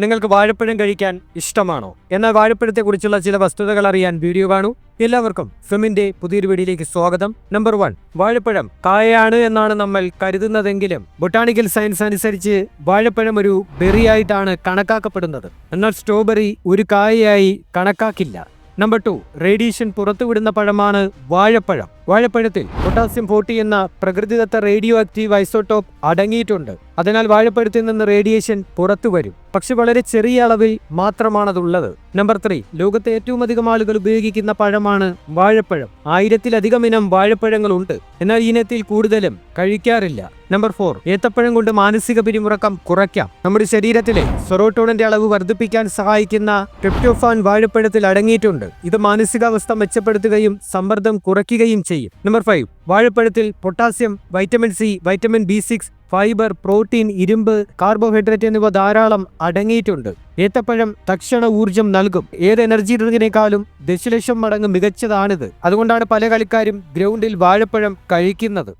നിങ്ങൾക്ക് വാഴപ്പഴം കഴിക്കാൻ ഇഷ്ടമാണോ? എന്നാൽ വാഴപ്പഴത്തെക്കുറിച്ചുള്ള ചില വസ്തുതകൾ അറിയാൻ വീഡിയോ കാണൂ. എല്ലാവർക്കും ഫെമിന്റെ പുതിയൊരു വീഡിയോയിലേക്ക് സ്വാഗതം. നമ്പർ 1, വാഴപ്പഴം കായയാണ് എന്നാണ് നമ്മൾ കരുതുന്നതെങ്കിലും ബൊട്ടാണിക്കൽ സയൻസ് അനുസരിച്ച് വാഴപ്പഴം ഒരു ബെറിയായിട്ടാണ് കണക്കാക്കപ്പെടുന്നത്. എന്നാൽ സ്ട്രോബെറി ഒരു കായയായി കണക്കാക്കില്ല. നമ്പർ 2, റേഡിയേഷൻ പുറത്തുവിടുന്ന പഴമാണ് വാഴപ്പഴം. വാഴപ്പഴത്തിൽ പൊട്ടാസ്യം 40 എന്ന പ്രകൃതിദത്ത റേഡിയോ ആക്റ്റീവ് ഐസോട്ടോപ്പ് അടങ്ങിയിട്ടുണ്ട്. അതിനാൽ വാഴപ്പഴത്തിൽ നിന്ന് റേഡിയേഷൻ പുറത്തു വരും, പക്ഷെ വളരെ ചെറിയ അളവിൽ മാത്രമാണതുള്ളത്. നമ്പർ 3, ലോകത്തെ ഏറ്റവും അധികം ആളുകൾ ഉപയോഗിക്കുന്ന പഴമാണ് വാഴപ്പഴം. 1000-ലധികം ഇനം വാഴപ്പഴങ്ങളുണ്ട്, എന്നാൽ ഇനത്തിൽ കൂടുതലും കഴിക്കാറില്ല. നമ്പർ 4, ഏത്തപ്പഴം കൊണ്ട് മാനസിക പിരിമുറക്കം കുറയ്ക്കാം. നമ്മുടെ ശരീരത്തിലെ സെറോട്ടോണിന്റെ അളവ് വർദ്ധിപ്പിക്കാൻ സഹായിക്കുന്ന ട്രിപ്റ്റോഫാൻ വാഴപ്പഴത്തിൽ അടങ്ങിയിട്ടുണ്ട്. ഇത് മാനസികാവസ്ഥ മെച്ചപ്പെടുത്തുകയും സമ്മർദ്ദം കുറയ്ക്കുകയും ചെയ്യും. നമ്പർ 5, വാഴപ്പഴത്തിൽ potassium, vitamin C, vitamin B6, fibre, protein, ഇരുമ്പ്, കാർബോഹൈഡ്രേറ്റ് എന്നിവ ധാരാളം അടങ്ങിയിട്ടുണ്ട്. ഏത്തപ്പഴം തക്ഷണ ഊർജം നൽകും. ഏത് എനർജി ഡ്രിങ്കിനേക്കാളും ദശലക്ഷം മടങ്ങ് മികച്ചതാണിത്. അതുകൊണ്ടാണ് പല കളിക്കാരും ഗ്രൗണ്ടിൽ വാഴപ്പഴം കഴിക്കുന്നത്.